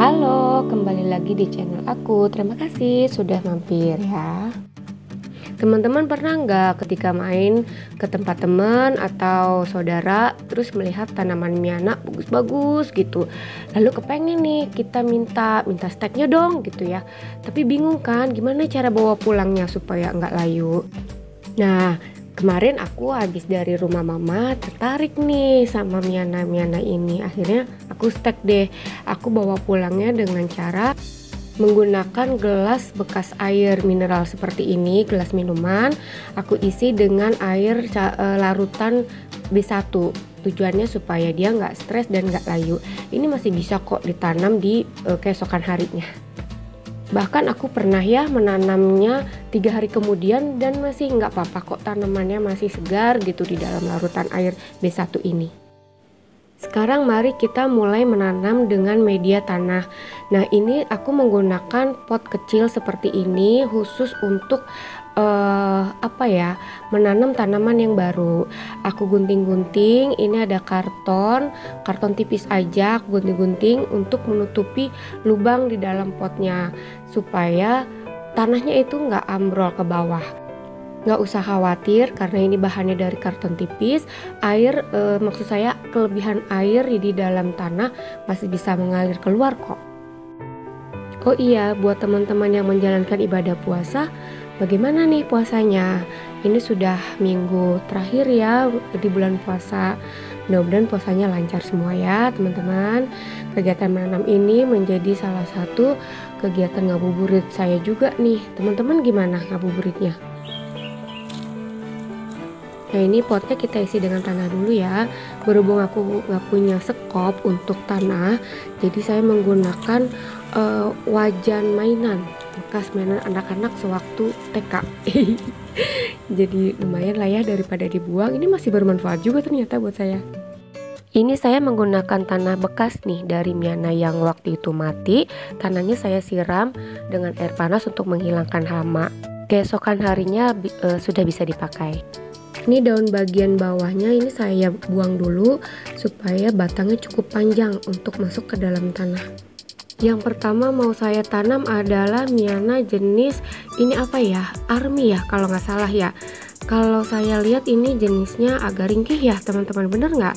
Halo, kembali lagi di channel aku. Terima kasih sudah mampir ya. Teman-teman pernah nggak ketika main ke tempat teman atau saudara terus melihat tanaman miana bagus-bagus gitu, lalu kepengen nih kita minta steknya dong gitu ya, tapi bingung kan gimana cara bawa pulangnya supaya nggak layu. Nah, kemarin aku habis dari rumah mama tertarik nih sama miana ini. Akhirnya aku stek deh. Aku bawa pulangnya dengan cara menggunakan gelas bekas air mineral seperti ini, gelas minuman. Aku isi dengan air larutan B1. Tujuannya supaya dia nggak stres dan nggak layu. Ini masih bisa kok ditanam di keesokan harinya. Bahkan aku pernah ya menanamnya 3 hari kemudian dan masih nggak apa-apa kok, tanamannya masih segar gitu di dalam larutan air B1 ini. Sekarang mari kita mulai menanam dengan media tanah. Nah, ini aku menggunakan pot kecil seperti ini khusus untuk menanam tanaman yang baru. Aku gunting-gunting, ini ada karton tipis aja, aku gunting-gunting untuk menutupi lubang di dalam potnya supaya tanahnya itu nggak ambrol ke bawah. Nggak usah khawatir karena ini bahannya dari karton tipis. Maksud saya kelebihan air di dalam tanah masih bisa mengalir keluar kok. Oh iya, buat teman-teman yang menjalankan ibadah puasa, bagaimana nih puasanya? Ini sudah minggu terakhir ya di bulan puasa. Mudah-mudahan puasanya lancar semua ya teman-teman. Kegiatan menanam ini menjadi salah satu kegiatan ngabuburit saya juga nih. Teman-teman gimana ngabuburitnya? Nah, ini potnya kita isi dengan tanah dulu ya. Berhubung aku nggak punya sekop untuk tanah, jadi saya menggunakan wajan mainan bekas mainan anak-anak sewaktu TK. Jadi lumayan lah ya daripada dibuang. Ini masih bermanfaat juga ternyata buat saya. Ini saya menggunakan tanah bekas nih dari miana yang waktu itu mati. Tanahnya saya siram dengan air panas untuk menghilangkan hama. Keesokan harinya sudah bisa dipakai. Ini daun bagian bawahnya ini saya buang dulu supaya batangnya cukup panjang untuk masuk ke dalam tanah. Yang pertama mau saya tanam adalah miana jenis ini apa ya? Army ya kalau nggak salah ya. Kalau saya lihat ini jenisnya agak ringkih ya teman-teman, bener nggak?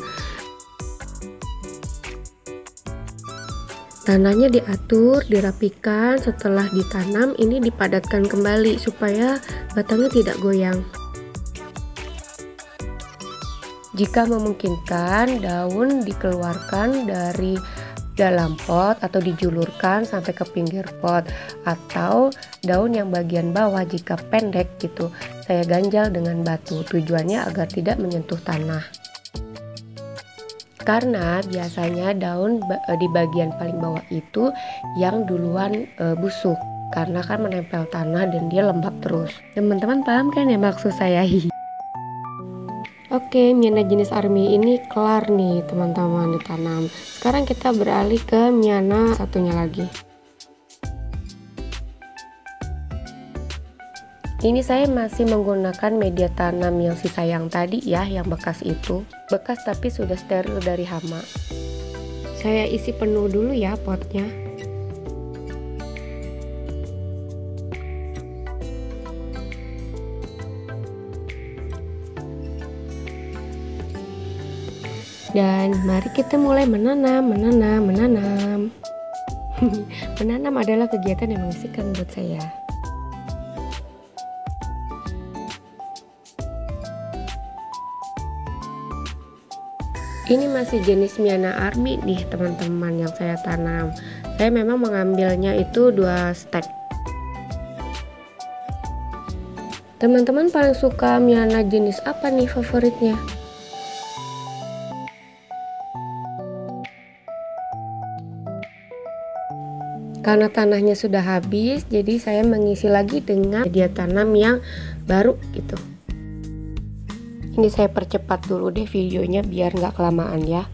Tanahnya diatur, dirapikan, setelah ditanam ini dipadatkan kembali supaya batangnya tidak goyang. Jika memungkinkan, daun dikeluarkan dari dalam pot atau dijulurkan sampai ke pinggir pot, atau daun yang bagian bawah jika pendek gitu saya ganjal dengan batu, tujuannya agar tidak menyentuh tanah. Karena biasanya daun di bagian paling bawah itu yang duluan busuk karena kan menempel tanah dan dia lembab terus. Teman-teman paham kan ya maksud saya? Oke, miana jenis Army ini kelar nih teman-teman ditanam. Sekarang kita beralih ke miana satunya lagi. Ini saya masih menggunakan media tanam yang sisa yang tadi ya, yang bekas itu. Bekas tapi sudah steril dari hama. Saya isi penuh dulu ya potnya. Dan mari kita mulai menanam. Menanam adalah kegiatan yang mengasihkan buat saya. Ini masih jenis miana Army nih teman-teman yang saya tanam. Saya memang mengambilnya itu 2 stek. Teman-teman paling suka miana jenis apa nih favoritnya? Karena tanahnya sudah habis, jadi saya mengisi lagi dengan media tanam yang baru gitu. Ini saya percepat dulu deh videonya biar nggak kelamaan ya.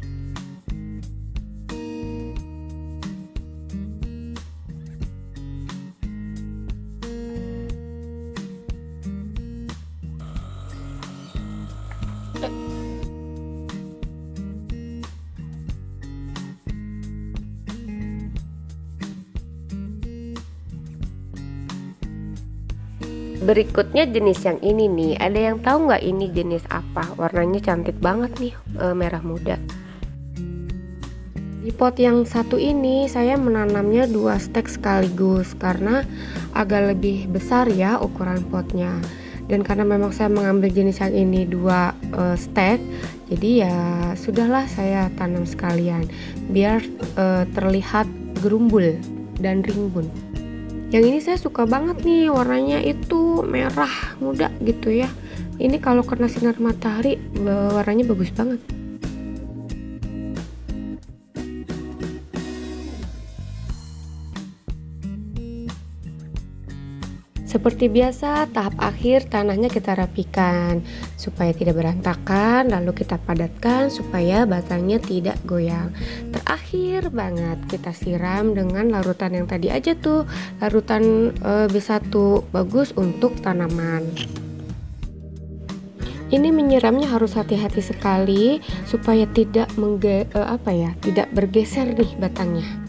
Berikutnya jenis yang ini nih, ada yang tahu nggak ini jenis apa? Warnanya cantik banget nih, merah muda. Di pot yang satu ini saya menanamnya 2 stek sekaligus karena agak lebih besar ya ukuran potnya. Dan karena memang saya mengambil jenis yang ini 2 stek, jadi ya sudahlah saya tanam sekalian biar terlihat gerumbul dan rimbun. Yang ini saya suka banget nih, warnanya itu merah muda gitu ya. Ini kalau kena sinar matahari warnanya bagus banget. Seperti biasa, tahap akhir tanahnya kita rapikan supaya tidak berantakan, lalu kita padatkan supaya batangnya tidak goyang. Terakhir banget kita siram dengan larutan yang tadi aja tuh, larutan B1, bagus untuk tanaman. Ini menyiramnya harus hati-hati sekali supaya tidak tidak bergeser nih batangnya.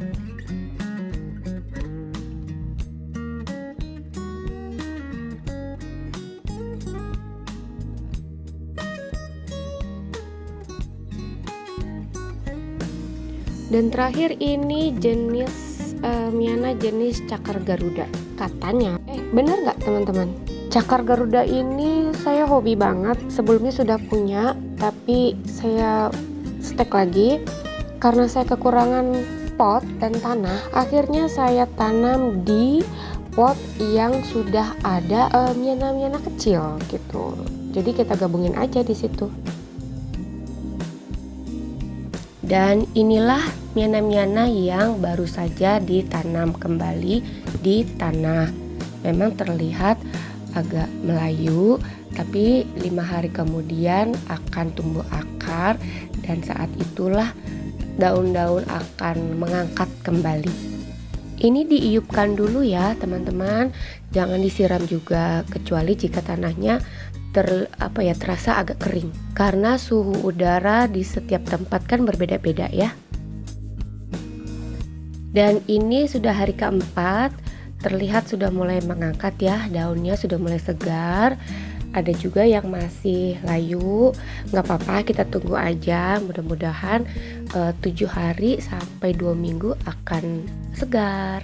Dan terakhir ini jenis Miana jenis cakar Garuda katanya. Bener nggak teman-teman? Cakar Garuda ini saya hobi banget. Sebelumnya sudah punya, tapi saya stek lagi karena saya kekurangan pot dan tanah. Akhirnya saya tanam di pot yang sudah ada Miana-Miana kecil gitu. Jadi kita gabungin aja di situ. Dan inilah Miana-Miana yang baru saja ditanam kembali di tanah. Memang terlihat agak melayu, tapi 5 hari kemudian akan tumbuh akar dan saat itulah daun-daun akan mengangkat kembali. Ini diiupkan dulu ya teman-teman, jangan disiram juga kecuali jika tanahnya terasa agak kering karena suhu udara di setiap tempat kan berbeda-beda ya. Dan ini sudah hari keempat, terlihat sudah mulai mengangkat ya, daunnya sudah mulai segar. Ada juga yang masih layu, nggak apa-apa, kita tunggu aja. Mudah-mudahan 7 hari sampai 2 minggu akan segar.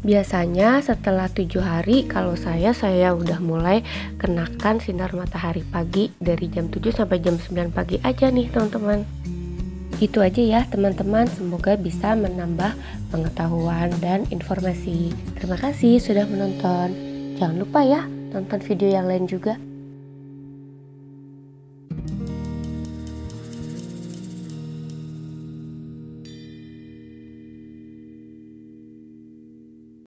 Biasanya setelah 7 hari kalau saya udah mulai kenakan sinar matahari pagi dari jam 7 sampai jam 9 pagi aja nih teman-teman. Itu aja ya teman-teman, semoga bisa menambah pengetahuan dan informasi. Terima kasih sudah menonton. Jangan lupa ya tonton video yang lain juga.